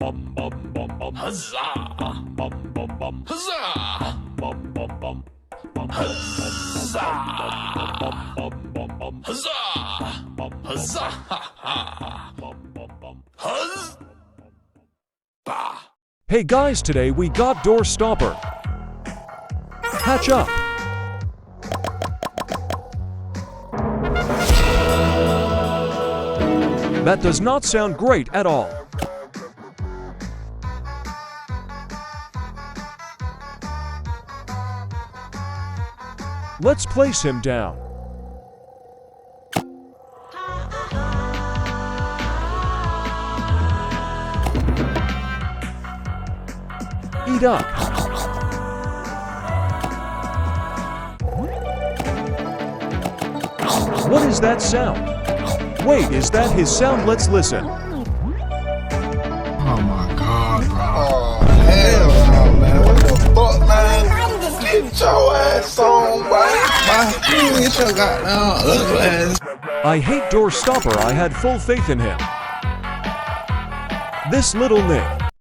Huzzah! Huzzah! Huzzah! Huzzah! Huzzah! Huzzah! Hey guys, today we got door stopper. Hatch up. That does not sound great at all. Let's place him down. Eat up. What is that sound? Wait, is that his sound? Let's listen. Oh my God, bro. Oh, hell no, man. What the fuck, man? Get your ass on, boy. Get your goddamn ugly ass. I hate door stopper. I had full faith in him. This little Nick.